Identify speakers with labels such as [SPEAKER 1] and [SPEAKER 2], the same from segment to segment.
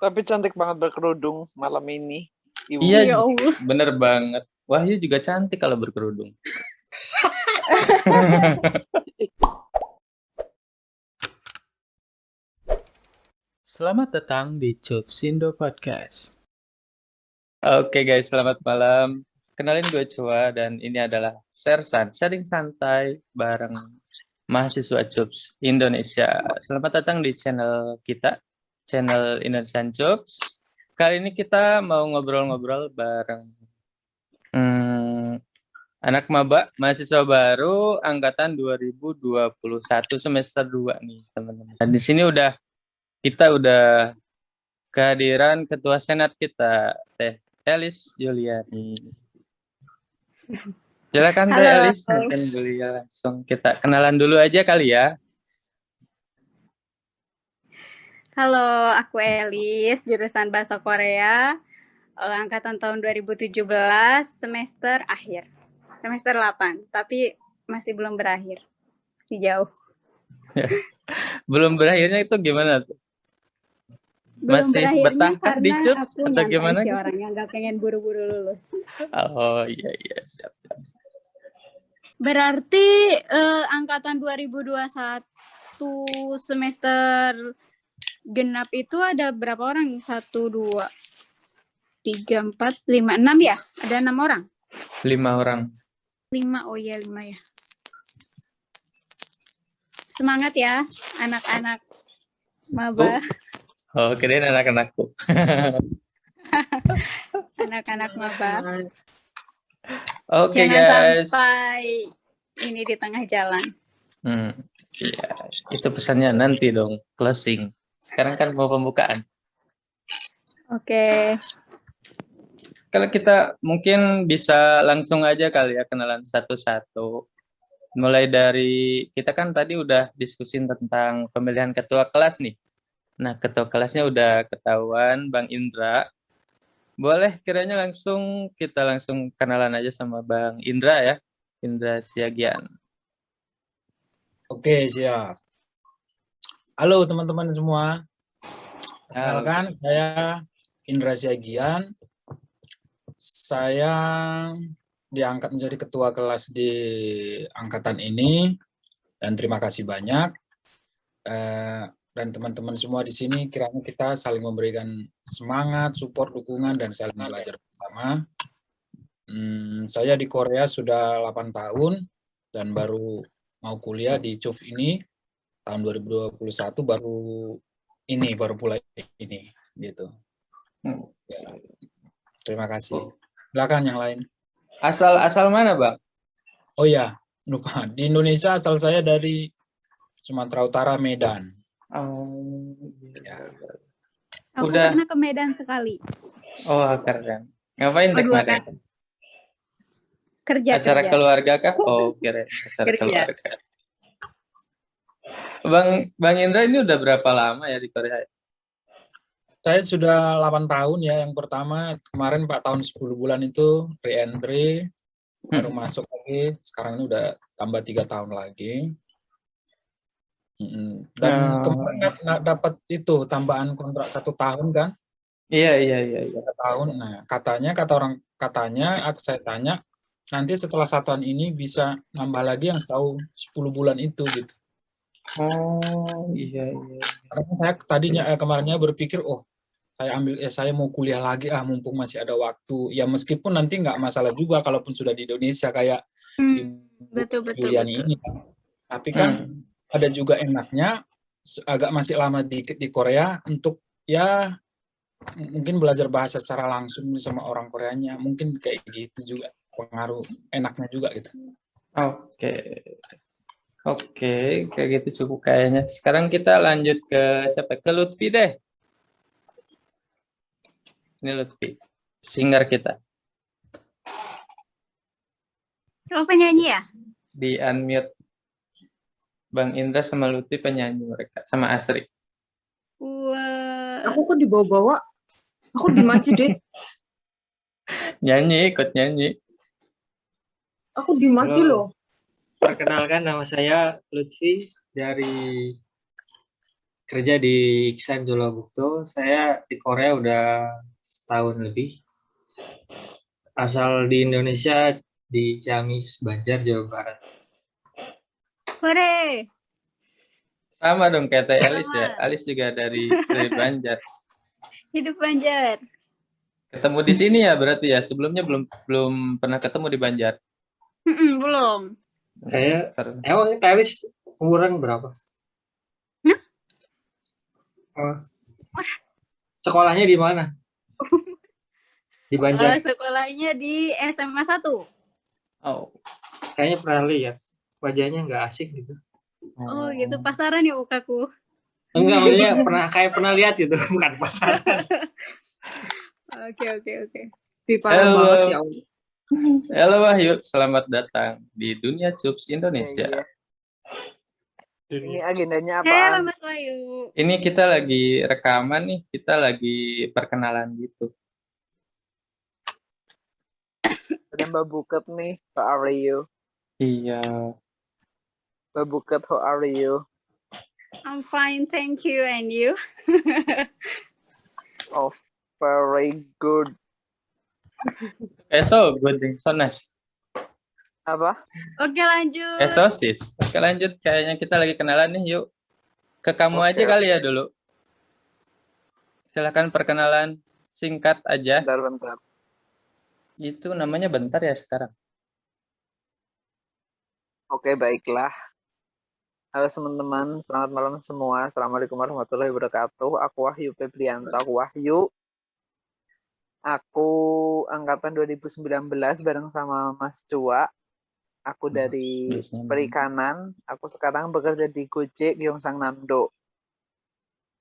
[SPEAKER 1] Tapi cantik banget berkerudung malam ini. Ibu.
[SPEAKER 2] Iya,
[SPEAKER 3] Ya Allah.
[SPEAKER 2] bener banget. Wahyu juga cantik kalau berkerudung. Selamat datang di Sindo Podcast. Oke guys, selamat malam. Kenalin gue Chua dan ini adalah sharing santai bareng mahasiswa Jobs Indonesia. Selamat datang di channel kita, channel Indonesian Jobs. Kali ini kita mau ngobrol-ngobrol bareng anak maba, mahasiswa baru angkatan 2021 semester 2 nih, teman-teman. Dan di sini kita udah kehadiran ketua senat kita, Teh Elis Juliani. Silakan Teh
[SPEAKER 3] Halo.
[SPEAKER 2] Elis, mungkin Julia langsung kita kenalan dulu aja kali ya.
[SPEAKER 3] Halo, aku Elis, jurusan Bahasa Korea, angkatan tahun 2017, semester akhir. Semester 8, tapi masih belum berakhir. Masih jauh.
[SPEAKER 2] Belum berakhirnya itu gimana tuh?
[SPEAKER 3] Belum
[SPEAKER 2] Masih
[SPEAKER 3] berakhirnya
[SPEAKER 2] betahkah di
[SPEAKER 3] karena
[SPEAKER 2] Jobs
[SPEAKER 3] aku
[SPEAKER 2] atau
[SPEAKER 3] nyantai
[SPEAKER 2] gimana
[SPEAKER 3] sih
[SPEAKER 2] gitu?
[SPEAKER 3] orangnya, nggak pengen buru-buru lulus.
[SPEAKER 2] Oh iya, siap.
[SPEAKER 3] Berarti angkatan 2021 semester genap itu ada berapa orang? 1, 2, 3, 4, 5, 6 ya? Ada 6 orang?
[SPEAKER 2] 5 orang.
[SPEAKER 3] 5, oh iya 5 ya. Semangat ya anak-anak maba.
[SPEAKER 2] Oh, kirain anak-anakku.
[SPEAKER 3] Anak-anak maba.
[SPEAKER 2] Oke
[SPEAKER 3] Jangan
[SPEAKER 2] guys.
[SPEAKER 3] sampai ini di tengah jalan.
[SPEAKER 2] Iya, itu pesannya nanti dong, closing. Sekarang kan mau pembukaan.
[SPEAKER 3] Oke.
[SPEAKER 2] Kalau kita mungkin bisa langsung aja kali ya kenalan satu-satu. Mulai dari kita kan tadi udah diskusin tentang pemilihan ketua kelas nih. Nah, ketua kelasnya udah ketahuan, Bang Indra. Boleh kiranya kita langsung kenalan aja sama Bang Indra ya. Indra Siagian.
[SPEAKER 4] Oke, siap. Halo teman-teman semua. Kenalkan, saya Indra Siagian. Saya diangkat menjadi ketua kelas di angkatan ini. Dan terima kasih banyak. Dan teman-teman semua di sini kiranya kita saling memberikan semangat, support, dukungan, dan saling belajar bersama. Saya di Korea sudah 8 tahun dan baru mau kuliah di CUF ini tahun 2021 baru mulai ini gitu. Ya. Terima kasih. Silakan yang lain.
[SPEAKER 2] Asal mana, Bang?
[SPEAKER 4] Oh ya, lupa. Di Indonesia asal saya dari Sumatera Utara, Medan.
[SPEAKER 2] Oh,
[SPEAKER 4] ya.
[SPEAKER 3] Aku pernah ke Medan sekali.
[SPEAKER 2] Oh, keren. Ngapain dek Medan?
[SPEAKER 3] Kerja.
[SPEAKER 2] Keluarga kah? Oh, kira acara keluarga. Bang Indra ini udah berapa lama ya di Korea?
[SPEAKER 4] Saya sudah 8 tahun ya. Yang pertama kemarin 4 tahun 10 bulan itu re-entry, baru masuk lagi. Sekarang ini udah tambah 3 tahun lagi. Dan kemarin nggak dapat itu tambahan kontrak 1 tahun kan?
[SPEAKER 2] Iya.
[SPEAKER 4] 1 tahun. Nah, katanya saya tanya nanti setelah 1 tahun ini bisa nambah lagi yang setahun 10 bulan itu gitu.
[SPEAKER 2] Oh iya.
[SPEAKER 4] Karena saya tadinya kemarinnya berpikir saya mau kuliah lagi mumpung masih ada waktu. Ya meskipun nanti nggak masalah juga kalaupun sudah di Indonesia kayak
[SPEAKER 3] betul.
[SPEAKER 4] Juliani ini. Tapi kan ada juga enaknya agak masih lama dikit di Korea untuk ya mungkin belajar bahasa secara langsung sama orang Koreanya. Mungkin kayak gitu juga pengaruh enaknya juga gitu.
[SPEAKER 2] Oke, kayak gitu cukup kayaknya. Sekarang kita lanjut ke siapa? Ke Lutfi deh. Ini Lutfi, singer kita.
[SPEAKER 3] Oh, penyanyi ya?
[SPEAKER 2] Di unmute. Bang Indra sama Lutfi penyanyi mereka, sama Asri.
[SPEAKER 3] Wah.
[SPEAKER 5] Aku kok dibawa-bawa? Aku di masjid deh.
[SPEAKER 2] Ikut nyanyi.
[SPEAKER 5] Aku di masjid loh.
[SPEAKER 6] Perkenalkan, nama saya Lutfi dari kerja di Iksan Jolabukto. Saya di Korea udah setahun lebih. Asal di Indonesia di Ciamis, Banjar, Jawa Barat.
[SPEAKER 3] Hore.
[SPEAKER 2] Sama dong kayak Teh Alis ya.
[SPEAKER 3] Selamat.
[SPEAKER 2] Alis juga dari Banjar.
[SPEAKER 3] Hidup Banjar.
[SPEAKER 2] Ketemu di sini ya berarti ya. Sebelumnya belum pernah ketemu di Banjar.
[SPEAKER 3] Belum.
[SPEAKER 6] Kayak emang Telis umuran berapa?
[SPEAKER 3] Hah?
[SPEAKER 6] Oh. Sekolahnya di mana? Di Banjar.
[SPEAKER 3] Sekolahnya di SMA 1.
[SPEAKER 2] Oh.
[SPEAKER 6] Kayaknya pernah lihat. Wajahnya nggak asik gitu.
[SPEAKER 3] Oh gitu, pasaran ya mukaku.
[SPEAKER 6] Enggak, maksudnya pernah lihat gitu, bukan pasaran.
[SPEAKER 3] Oke.
[SPEAKER 5] Di parah banget ya.
[SPEAKER 2] Halo Wahyu, selamat datang di Dunia Cups Indonesia.
[SPEAKER 1] Iya. Ini agendanya
[SPEAKER 3] Halo
[SPEAKER 1] apaan?
[SPEAKER 3] Mas Wahyu.
[SPEAKER 2] Ini kita lagi rekaman nih, kita lagi perkenalan gitu.
[SPEAKER 1] Ada Mbak Buket nih, how are you?
[SPEAKER 2] Iya.
[SPEAKER 1] Mbak Buket, how are you?
[SPEAKER 3] I'm fine, thank you. And you?
[SPEAKER 1] Oh, very good.
[SPEAKER 2] So good, so nice.
[SPEAKER 1] Apa?
[SPEAKER 3] Oke lanjut.
[SPEAKER 2] Sis. Oke lanjut, kayaknya kita lagi kenalan nih, yuk. Ke kamu
[SPEAKER 1] Oke,
[SPEAKER 2] aja kali ya dulu. Silahkan perkenalan singkat aja.
[SPEAKER 1] Bentar.
[SPEAKER 2] Itu namanya bentar ya sekarang.
[SPEAKER 1] Oke, baiklah. Halo teman-teman, selamat malam semua. Assalamualaikum warahmatullahi wabarakatuh. Aku Wahyu Febrianto. Aku angkatan 2019 bareng sama Mas Cua. Aku dari perikanan. Aku sekarang bekerja di Gojek Gyeongsang Namdo.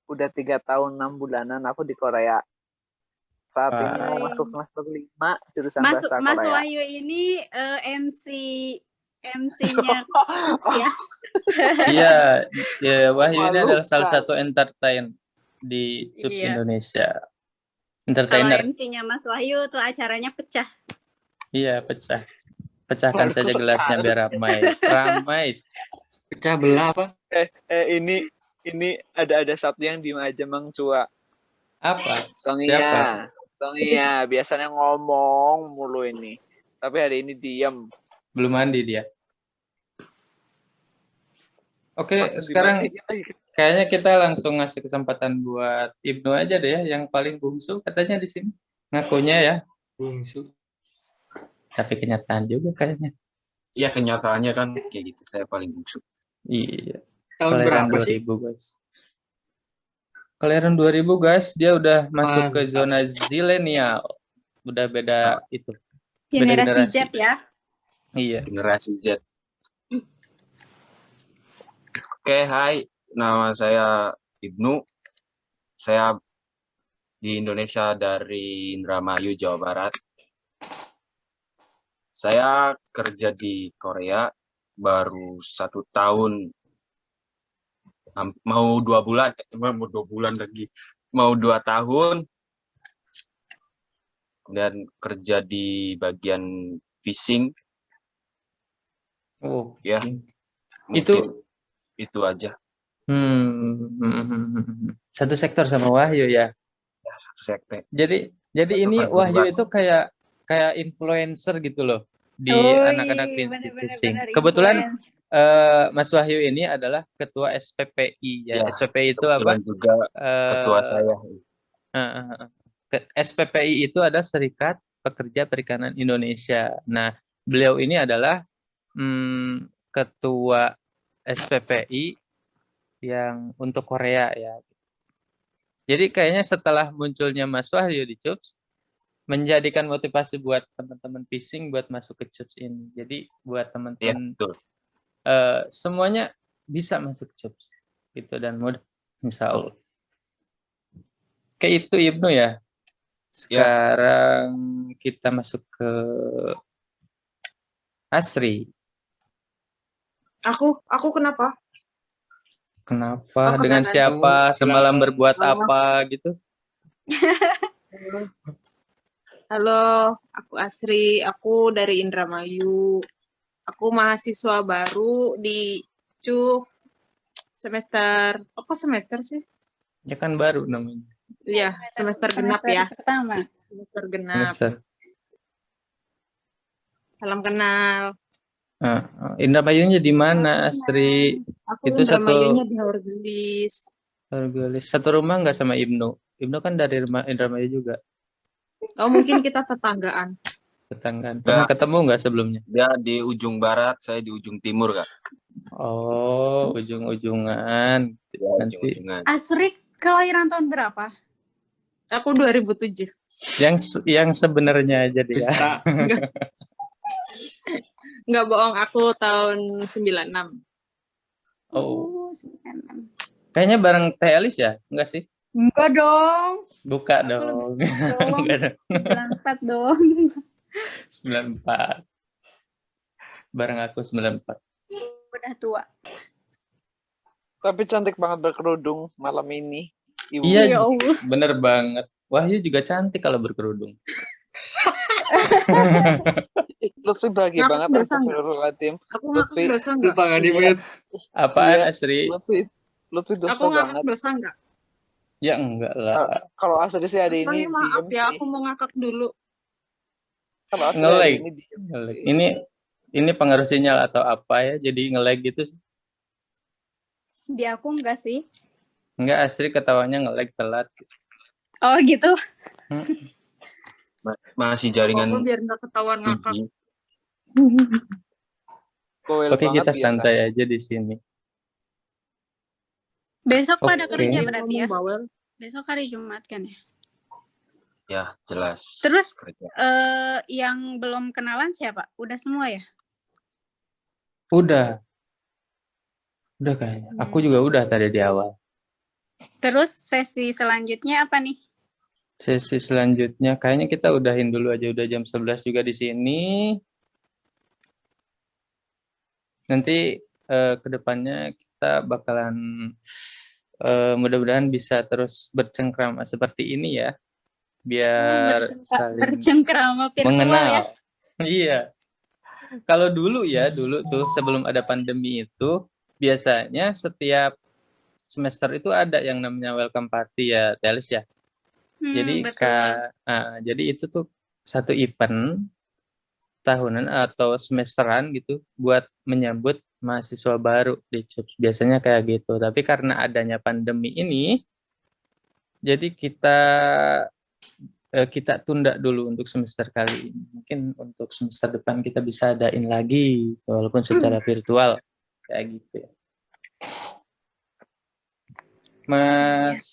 [SPEAKER 1] Udah 3 tahun 6 bulanan aku di Korea. Saat ini mau masuk semester 5 jurusan bahasa Korea.
[SPEAKER 3] Mas Wahyu ini MC-nya ya.
[SPEAKER 2] Iya, Wahyu ini adalah salah satu entertain di Cups Indonesia. Entertainer.
[SPEAKER 3] Kalau MC-nya Mas Wahyu tuh acaranya pecah.
[SPEAKER 2] Iya, pecah. Pecahkan saja gelasnya biar ramai.
[SPEAKER 6] Pecah belah apa?
[SPEAKER 1] Ini ada satu yang diem aja Mang Cua.
[SPEAKER 2] Apa?
[SPEAKER 1] Songia, biasanya ngomong mulu ini. Tapi hari ini diem.
[SPEAKER 2] Belum mandi dia. Oke, sekarang kayaknya kita langsung ngasih kesempatan buat Ibnu aja deh ya, yang paling bungsu katanya di sini. Ngakunya ya.
[SPEAKER 6] Bungsu.
[SPEAKER 2] Tapi kenyataan juga kayaknya.
[SPEAKER 7] Iya, kenyataannya kan kayak gitu. Saya paling bungsu.
[SPEAKER 2] Iya.
[SPEAKER 6] Tahun berapa sih?
[SPEAKER 2] 2000, guys. Kelahiran 2000, guys. Dia udah masuk ke zona zilenial. Udah beda itu.
[SPEAKER 3] Generasi Z ya.
[SPEAKER 2] Iya.
[SPEAKER 7] Generasi Z. Oke, hai. Nama saya Ibnu. Saya di Indonesia dari Indramayu, Jawa Barat. Saya kerja di Korea baru 1 tahun. Mau 2 bulan. Mau 2 bulan lagi. Mau 2 tahun. Dan kerja di bagian fishing.
[SPEAKER 2] Oh,
[SPEAKER 7] ya. Itu aja.
[SPEAKER 2] Satu sektor sama Wahyu ya.
[SPEAKER 7] Satu sektor.
[SPEAKER 2] Jadi ini Wahyu itu kayak influencer gitu loh di anak-anak fishing. Kebetulan Mas Wahyu ini adalah ketua SPPI ya. SPPI itu apa?
[SPEAKER 7] Juga ketua saya.
[SPEAKER 2] SPPI itu ada Serikat Pekerja Perikanan Indonesia. Nah, beliau ini adalah ketua SPPI yang untuk Korea ya. Jadi kayaknya setelah munculnya Mas Wahyu di Cups, menjadikan motivasi buat teman-teman fishing buat masuk ke Cups ini. Jadi buat teman-teman semuanya bisa masuk Cups gitu dan mudah, insya Allah. Kayak itu Ibnu ya. Sekarang kita masuk ke Asri.
[SPEAKER 5] Aku kenapa?
[SPEAKER 2] Kenapa? Dengan siapa? Semalam berbuat apa gitu?
[SPEAKER 5] Halo, aku Asri. Aku dari Indramayu. Aku mahasiswa baru di CUF. semester, kok semester sih?
[SPEAKER 2] Ya kan baru namanya.
[SPEAKER 5] Iya, semester genap
[SPEAKER 3] semester
[SPEAKER 5] ya.
[SPEAKER 3] pertama.
[SPEAKER 5] Semester genap.
[SPEAKER 2] Semester.
[SPEAKER 5] Salam kenal.
[SPEAKER 2] Indramayunya di mana, Asri?
[SPEAKER 5] Aku
[SPEAKER 2] Itu
[SPEAKER 5] Indramayunya di Hargelis.
[SPEAKER 2] Satu rumah nggak sama Ibnu? Ibnu kan dari Indramayu juga.
[SPEAKER 5] Oh, mungkin kita tetanggaan.
[SPEAKER 2] Tetanggaan. Pernah ketemu nggak sebelumnya?
[SPEAKER 7] Dia di ujung barat, saya di ujung timur, Kak.
[SPEAKER 2] Oh, ujung-ujungan.
[SPEAKER 7] Ya,
[SPEAKER 2] Nanti
[SPEAKER 7] ujung-ujungan.
[SPEAKER 3] Asri kelahiran tahun berapa?
[SPEAKER 5] Aku 2007.
[SPEAKER 2] yang sebenarnya aja dia.
[SPEAKER 4] Bisa.
[SPEAKER 5] Nggak bohong, aku tahun 96.
[SPEAKER 2] Oh,
[SPEAKER 3] 96.
[SPEAKER 2] kayaknya bareng Teh Elis ya? Enggak sih?
[SPEAKER 3] Enggak dong.
[SPEAKER 2] Buka
[SPEAKER 3] Aku
[SPEAKER 2] dong.
[SPEAKER 3] lebih tua dong.
[SPEAKER 2] Enggak dong.
[SPEAKER 3] 94 dong.
[SPEAKER 2] 94. Bareng aku 94.
[SPEAKER 3] Udah tua.
[SPEAKER 1] Tapi cantik banget berkerudung malam ini. Ibu.
[SPEAKER 2] Iya,
[SPEAKER 3] Ya Allah.
[SPEAKER 2] bener banget. Wahyu juga cantik kalau berkerudung.
[SPEAKER 1] Lutfi bahagia
[SPEAKER 5] Ngakak
[SPEAKER 1] banget.
[SPEAKER 5] dosa nggak?
[SPEAKER 1] Astagfirullahaladzim.
[SPEAKER 5] Aku ngakak
[SPEAKER 1] Lutfi.
[SPEAKER 5] dosa nggak?
[SPEAKER 4] Lupa nggak di
[SPEAKER 1] Iya.
[SPEAKER 4] mute.
[SPEAKER 2] Apaan,
[SPEAKER 1] Iya.
[SPEAKER 2] Asri?
[SPEAKER 1] Lutfi dosa
[SPEAKER 5] Aku ngakak
[SPEAKER 1] banget.
[SPEAKER 5] dosa nggak?
[SPEAKER 2] Ya enggak lah.
[SPEAKER 1] Kalau Asri sih hari ini
[SPEAKER 5] Soalnya maaf
[SPEAKER 1] diem
[SPEAKER 5] ya,
[SPEAKER 1] sih.
[SPEAKER 5] aku mau ngakak dulu.
[SPEAKER 1] Kalau Asri
[SPEAKER 2] Nge-lag.
[SPEAKER 1] hari ini diem.
[SPEAKER 2] Nge-lag. Ini pengaruh sinyal atau apa ya? Jadi nge-lag gitu.
[SPEAKER 3] Di aku enggak sih.
[SPEAKER 2] Enggak, Asri ketawanya nge-lag telat.
[SPEAKER 3] Oh gitu.
[SPEAKER 7] Masih
[SPEAKER 5] Apa
[SPEAKER 7] jaringan
[SPEAKER 5] biar nggak ketahuan ngakak.
[SPEAKER 7] 2G.
[SPEAKER 1] Bawel
[SPEAKER 2] Oke,
[SPEAKER 1] banget
[SPEAKER 2] kita
[SPEAKER 1] biasa.
[SPEAKER 2] santai aja di sini.
[SPEAKER 3] Besok pada
[SPEAKER 2] Oke.
[SPEAKER 3] kerja
[SPEAKER 5] Dia
[SPEAKER 3] berarti ya.
[SPEAKER 5] ngomong bawel.
[SPEAKER 3] Besok hari Jumat kan ya.
[SPEAKER 7] Ya, jelas.
[SPEAKER 3] Terus
[SPEAKER 7] Kerja.
[SPEAKER 3] yang belum kenalan siapa? Udah semua ya?
[SPEAKER 2] Udah kayaknya. Aku juga udah tadi di awal.
[SPEAKER 3] Terus sesi selanjutnya apa nih?
[SPEAKER 2] Sesi selanjutnya kayaknya kita udahin dulu aja, udah jam 11 juga di sini. Nanti ke depannya kita bakalan mudah-mudahan bisa terus bercengkrama seperti ini ya. Biar saling
[SPEAKER 3] Bercengkrama virtual
[SPEAKER 2] mengenal.
[SPEAKER 3] ya.
[SPEAKER 2] Iya. Kalau dulu tuh sebelum ada pandemi itu biasanya setiap semester itu ada yang namanya welcome party ya, Telis ya. Jadi
[SPEAKER 3] Betul.
[SPEAKER 2] jadi itu tuh satu event tahunan atau semesteran gitu buat menyambut mahasiswa baru di CUPS. Biasanya kayak gitu. Tapi karena adanya pandemi ini, jadi kita tunda dulu untuk semester kali ini. Mungkin untuk semester depan kita bisa adain lagi, walaupun secara virtual kayak gitu ya. Mas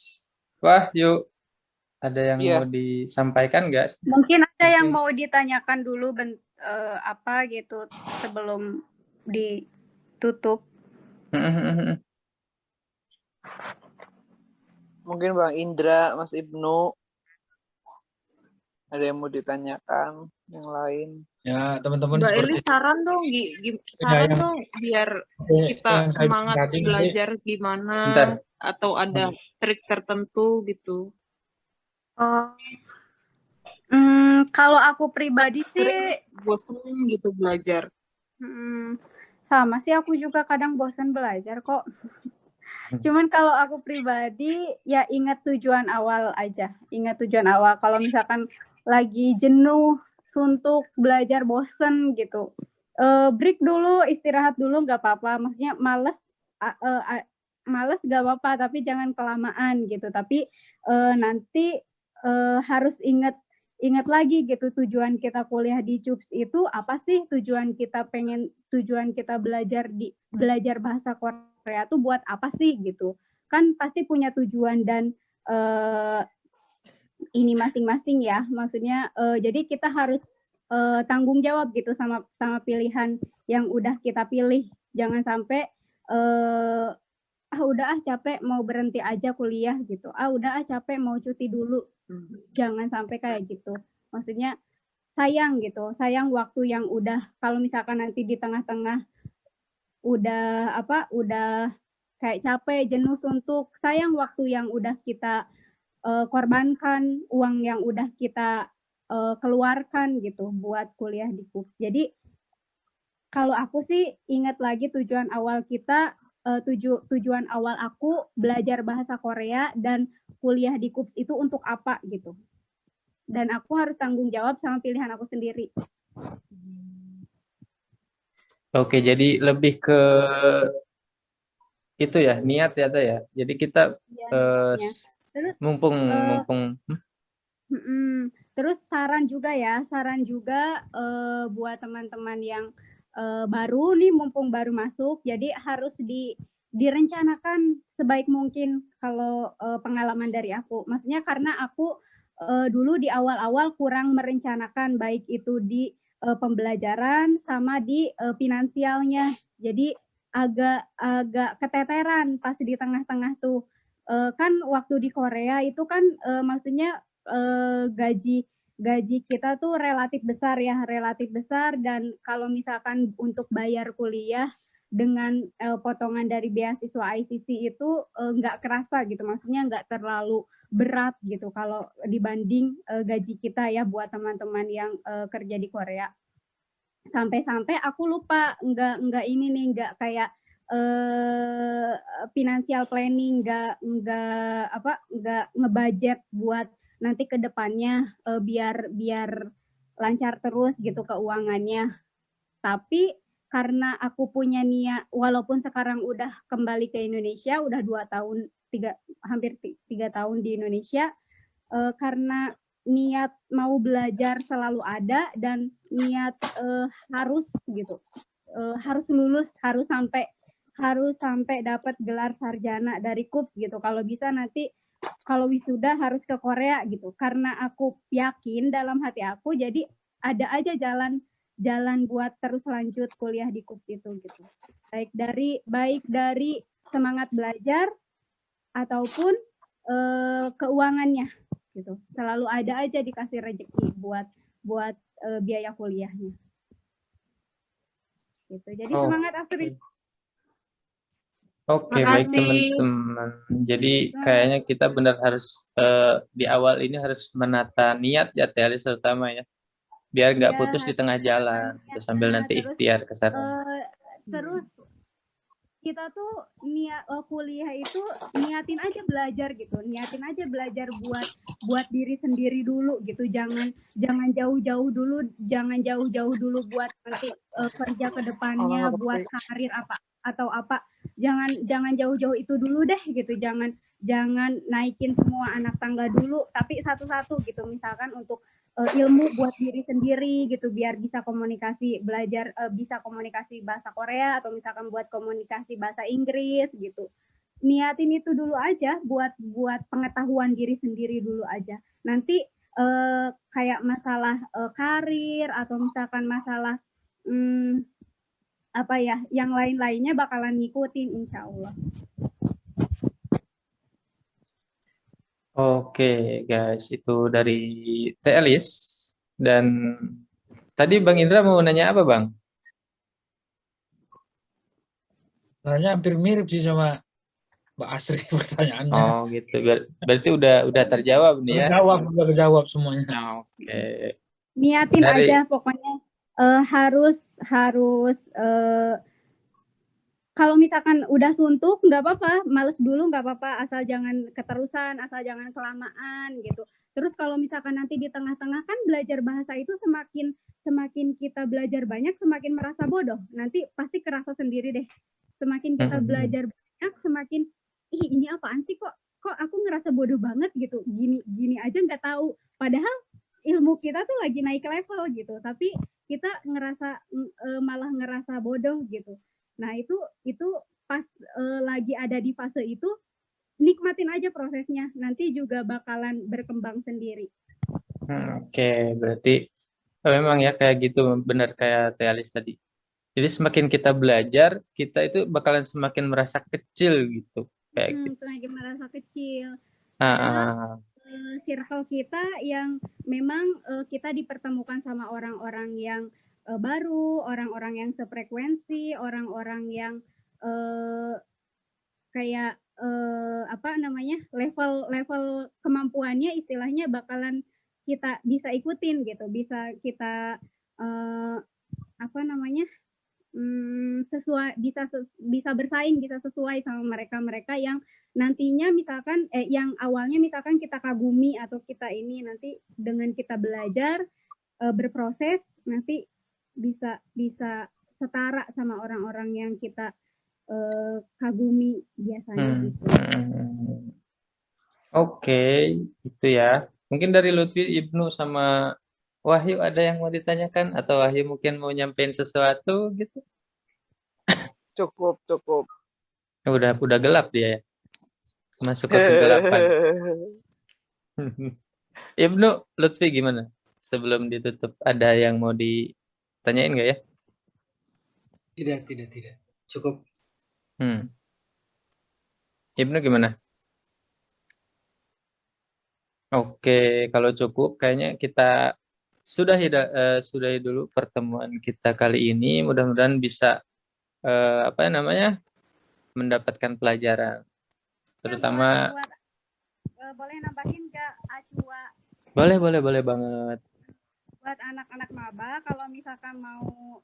[SPEAKER 2] Wahyu, ada yang mau disampaikan nggak?
[SPEAKER 3] Mungkin ada yang mau ditanyakan dulu apa gitu sebelum ditutup.
[SPEAKER 1] Mungkin Bang Indra, Mas Ibnu, ada yang mau ditanyakan, yang lain.
[SPEAKER 4] Ya, teman-teman
[SPEAKER 5] Mbak
[SPEAKER 4] seperti
[SPEAKER 5] Eli saran dong, saran dong biar kita
[SPEAKER 4] yang saya
[SPEAKER 5] semangat
[SPEAKER 4] tadi,
[SPEAKER 5] belajar gimana
[SPEAKER 2] Bentar.
[SPEAKER 5] atau ada trik tertentu gitu.
[SPEAKER 3] Kalau aku pribadi sih
[SPEAKER 5] Bosen gitu belajar.
[SPEAKER 3] Sama sih, aku juga kadang bosan belajar kok. Cuman kalau aku pribadi ya ingat tujuan awal aja. Ingat tujuan awal. Kalau misalkan lagi jenuh, suntuk, belajar bosen gitu. Break dulu, istirahat dulu nggak apa-apa. Maksudnya males nggak apa-apa, tapi jangan kelamaan gitu. Tapi nanti harus ingat lagi gitu tujuan kita kuliah di CUPS itu apa sih, tujuan kita belajar bahasa Korea tuh buat apa sih gitu. Kan pasti punya tujuan dan ini masing-masing ya. Maksudnya jadi kita harus tanggung jawab gitu sama pilihan yang udah kita pilih. Jangan sampai udah capek mau berhenti aja kuliah gitu. Udah capek mau cuti dulu. Jangan sampai kayak gitu. Maksudnya sayang gitu. Sayang waktu yang udah, kalau misalkan nanti di tengah-tengah udah kayak capek, jenuh, suntuk, sayang waktu yang udah kita korbankan, uang yang udah kita keluarkan gitu buat kuliah di CUPS. Jadi kalau aku sih ingat lagi tujuan awal kita tujuan awal aku belajar bahasa Korea dan kuliah di KUPS itu untuk apa gitu. Dan aku harus tanggung jawab sama pilihan aku sendiri.
[SPEAKER 2] Oke, jadi lebih ke itu ya, niat ya, Teh, ya. Jadi kita
[SPEAKER 3] niatnya. Terus
[SPEAKER 2] mumpung
[SPEAKER 3] terus saran juga buat teman-teman yang baru nih, mumpung baru masuk, jadi harus direncanakan sebaik mungkin kalau pengalaman dari aku. Maksudnya karena aku dulu di awal-awal kurang merencanakan, baik itu di pembelajaran sama di finansialnya. Jadi agak keteteran pas di tengah-tengah tuh. Kan waktu di Korea itu kan maksudnya gaji kita tuh relatif besar, dan kalau misalkan untuk bayar kuliah dengan potongan dari beasiswa ICC itu nggak kerasa gitu, maksudnya nggak terlalu berat gitu kalau dibanding gaji kita ya buat teman-teman yang kerja di Korea. Sampai-sampai aku lupa nggak kayak financial planning, nggak ngebudget buat nanti ke depannya biar lancar terus gitu keuangannya. Tapi karena aku punya niat, walaupun sekarang udah kembali ke Indonesia, udah hampir 3 tahun di Indonesia, karena niat mau belajar selalu ada dan niat harus gitu, harus lulus, harus sampai dapat gelar sarjana dari KUPS gitu. Kalau bisa nanti kalau wisuda harus ke Korea gitu. Karena aku yakin dalam hati aku, jadi ada aja jalan buat terus lanjut kuliah di KUPS itu gitu. Baik dari semangat belajar ataupun keuangannya gitu. Selalu ada aja dikasih rezeki buat biaya kuliahnya. Gitu. Jadi semangat Astrid.
[SPEAKER 2] Oke, baik teman-teman. Jadi kayaknya kita benar harus di awal ini harus menata niat ya, Tealis terutama ya. Biar nggak putus di tengah jalan, sambil nanti ikhtiar ke sana.
[SPEAKER 3] Terus kita tuh kuliah itu niatin aja belajar gitu, buat diri sendiri dulu gitu, jangan jauh-jauh dulu buat nanti kerja ke depannya, buat karir apa, jangan jauh-jauh itu dulu deh gitu, jangan naikin semua anak tangga dulu, tapi satu-satu gitu, misalkan untuk ilmu buat diri sendiri gitu, biar bisa bisa komunikasi bahasa Korea, atau misalkan buat komunikasi bahasa Inggris gitu. Niatin itu dulu aja buat pengetahuan diri sendiri dulu aja. Nanti kayak masalah karir atau misalkan masalah yang lain-lainnya bakalan ngikutin insya Allah.
[SPEAKER 2] Oke guys, itu dari Tealis. Dan tadi Bang Indra mau nanya apa Bang?
[SPEAKER 4] Nanya hampir mirip sih sama Mbak Asri pertanyaannya.
[SPEAKER 2] Oh gitu, berarti udah terjawab nih ya?
[SPEAKER 4] Udah kejawab semuanya.
[SPEAKER 2] Oke.
[SPEAKER 3] Niatin aja pokoknya, harus kalau misalkan udah suntuk nggak apa-apa, males dulu nggak apa-apa, asal jangan keterusan, asal jangan kelamaan gitu. Terus kalau misalkan nanti di tengah-tengah kan belajar bahasa itu semakin kita belajar banyak semakin merasa bodoh, nanti pasti kerasa sendiri deh. Semakin kita belajar banyak semakin ini apaan sih, kok aku ngerasa bodoh banget gitu, gini aja nggak tahu, padahal ilmu kita tuh lagi naik level gitu, tapi kita malah ngerasa bodoh gitu. Nah itu pas lagi ada di fase itu, nikmatin aja prosesnya, nanti juga bakalan berkembang sendiri.
[SPEAKER 2] Oke, berarti memang ya kayak gitu, benar kayak Tealis tadi. Jadi semakin kita belajar, kita itu bakalan semakin merasa kecil gitu. Kayak gitu.
[SPEAKER 3] Semakin merasa kecil. Padahal circle kita yang memang kita dipertemukan sama orang-orang yang baru, orang-orang yang sefrekuensi, orang-orang yang kayak level kemampuannya istilahnya bakalan kita bisa ikutin gitu, bisa kita sesuai, bisa bersaing, bisa sesuai sama mereka yang nantinya misalkan yang awalnya misalkan kita kagumi atau kita ini, nanti dengan kita belajar berproses nanti bisa setara sama orang-orang yang kita kagumi biasanya gitu.
[SPEAKER 2] Oke, itu ya. Mungkin dari Lutfi, Ibnu, sama Wahyu ada yang mau ditanyakan, atau Wahyu mungkin mau nyampein sesuatu gitu?
[SPEAKER 1] Cukup.
[SPEAKER 2] Udah gelap dia ya. Masuk ke kegelapan. Ibnu, Lutfi gimana? Sebelum ditutup, ada yang mau ditanyain nggak ya?
[SPEAKER 6] Tidak. Cukup.
[SPEAKER 2] Ibnu gimana? Oke, kalau cukup, kayaknya kita sudahi dulu pertemuan kita kali ini. Mudah-mudahan bisa mendapatkan pelajaran, terutama.
[SPEAKER 3] Boleh nambahin nggak, Acua?
[SPEAKER 2] Boleh banget.
[SPEAKER 3] Buat anak-anak maba, kalau misalkan mau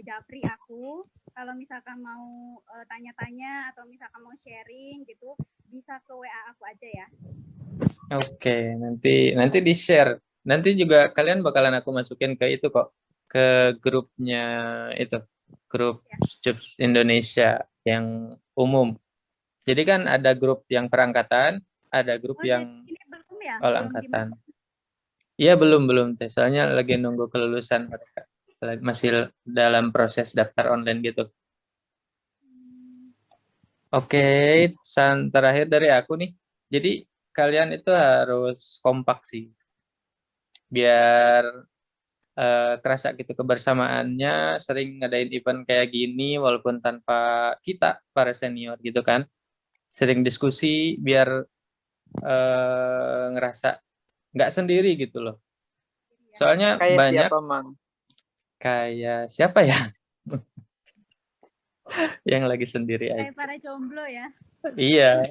[SPEAKER 3] japri aku, kalau misalkan mau tanya-tanya atau misalkan mau sharing gitu, bisa ke WA aku aja ya.
[SPEAKER 2] Oke, nanti di-share. Nanti juga kalian bakalan aku masukin ke itu kok, ke grupnya itu, grup Jobs Indonesia yang umum. Jadi kan ada grup yang perangkatan, ada grup yang
[SPEAKER 3] ini belum ya?
[SPEAKER 2] all angkatan. Iya, belum teh. Soalnya lagi nunggu kelulusan mereka. Masih dalam proses daftar online gitu. Oke, pesan terakhir dari aku nih. Jadi kalian itu harus kompak sih, biar kerasa gitu kebersamaannya, sering ngadain event kayak gini walaupun tanpa kita para senior gitu kan, sering diskusi biar ngerasa nggak sendiri gitu loh. Soalnya
[SPEAKER 1] Kayak
[SPEAKER 2] banyak
[SPEAKER 1] siapa, Mang?
[SPEAKER 2] kayak siapa ya yang lagi sendiri aja.
[SPEAKER 3] Kayak para jomblo ya.
[SPEAKER 2] Iya,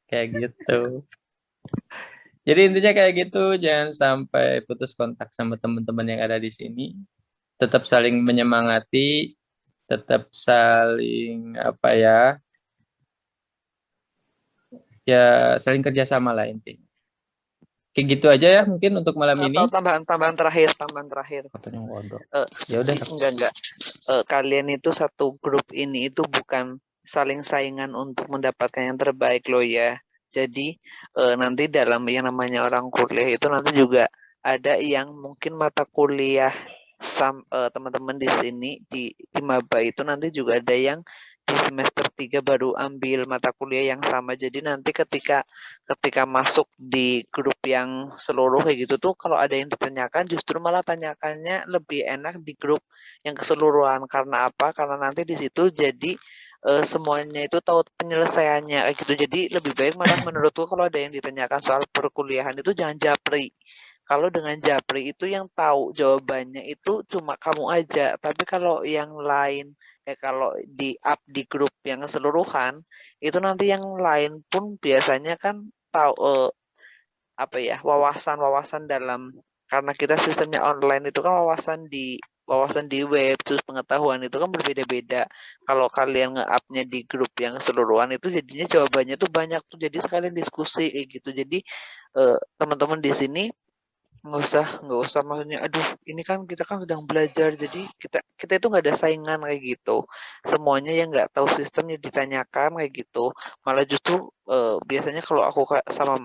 [SPEAKER 2] kayak gitu. Jadi intinya kayak gitu, jangan sampai putus kontak sama teman-teman yang ada di sini. Tetap saling menyemangati, tetap saling saling kerjasama lah intinya. Kayak gitu aja ya mungkin untuk malam ini.
[SPEAKER 1] Atau tambahan terakhir.
[SPEAKER 2] Ya udah.
[SPEAKER 1] Enggak. Kalian itu satu grup ini itu bukan saling saingan untuk mendapatkan yang terbaik loh ya. Jadi nanti dalam yang namanya orang kuliah itu nanti juga ada yang mungkin mata kuliah teman-teman di sini di maba itu nanti juga ada yang di semester 3 baru ambil mata kuliah yang sama. Jadi nanti ketika masuk di grup yang seluruh kayak gitu tuh kalau ada yang ditanyakan justru malah tanyakannya lebih enak di grup yang keseluruhan. Karena apa? Karena nanti di situ jadi semuanya itu tahu penyelesaiannya kayak gitu. Jadi lebih baik malah menurutku kalau ada yang ditanyakan soal perkuliahan itu jangan japri. Kalau dengan japri itu yang tahu jawabannya itu cuma kamu aja. Tapi kalau yang lain kalau di up di grup yang keseluruhan itu nanti yang lain pun biasanya kan tahu wawasan dalam, karena kita sistemnya online itu kan wawasan di web, terus pengetahuan itu kan berbeda-beda. Kalau kalian nge-up-nya di grup yang keseluruhan itu jadinya jawabannya tuh banyak tuh, jadi sekalian diskusi kayak gitu. Jadi teman-teman di sini nggak usah maksudnya aduh ini kan kita kan sedang belajar jadi kita itu nggak ada saingan kayak gitu. Semuanya yang nggak tahu sistemnya ditanyakan kayak gitu, malah justru biasanya kalau aku sama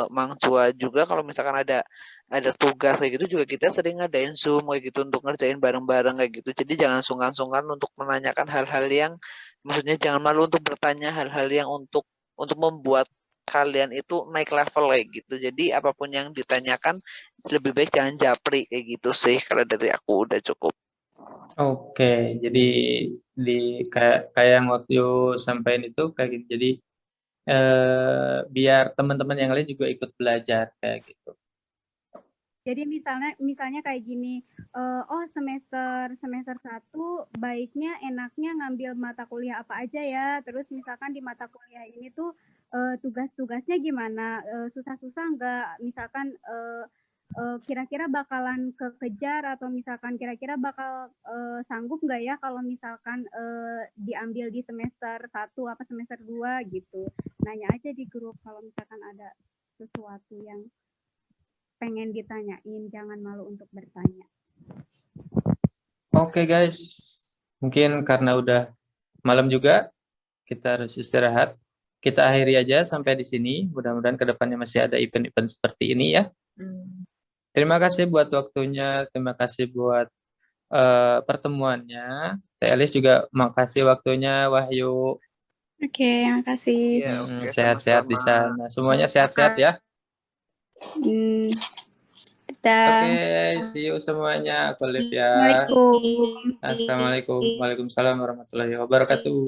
[SPEAKER 1] Mang Cua juga kalau misalkan ada tugas kayak gitu juga kita sering ngadain Zoom kayak gitu untuk ngerjain bareng-bareng kayak gitu. Jadi jangan sungkan-sungkan untuk menanyakan hal-hal yang maksudnya jangan malu untuk bertanya hal-hal yang untuk membuat kalian itu naik level kayak gitu. Jadi apapun yang ditanyakan lebih baik jangan japri kayak gitu sih. Kalau dari aku udah cukup.
[SPEAKER 2] Oke, jadi kayak yang waktu sampaikan itu kayak gitu. Jadi biar teman-teman yang lain juga ikut belajar kayak gitu.
[SPEAKER 3] Jadi misalnya kayak gini, semester 1 baiknya enaknya ngambil mata kuliah apa aja ya. Terus misalkan di mata kuliah ini tuh tugas-tugasnya gimana? Susah-susah nggak? Misalkan kira-kira bakalan kekejar atau misalkan kira-kira bakal sanggup nggak ya kalau misalkan diambil di semester 1 apa semester 2 gitu. Nanya aja di grup kalau misalkan ada sesuatu yang pengen ditanyain, jangan malu untuk bertanya.
[SPEAKER 2] Oke guys, mungkin karena udah malam juga, kita harus istirahat. Kita akhiri aja sampai di sini. Mudah-mudahan kedepannya masih ada event-event seperti ini ya. Terima kasih buat waktunya, terima kasih buat pertemuannya. Teh Elis juga makasih waktunya, Wahyu.
[SPEAKER 3] Oke, makasih.
[SPEAKER 1] Iya, oke,
[SPEAKER 2] Sehat-sehat di
[SPEAKER 1] sama-sama.
[SPEAKER 2] sana. Semuanya sehat-sehat ya.
[SPEAKER 3] Dadah.
[SPEAKER 2] Oke, see you semuanya. Aku live ya.
[SPEAKER 3] Assalamualaikum.
[SPEAKER 2] Assalamualaikum. Waalaikumsalam warahmatullahi wabarakatuh.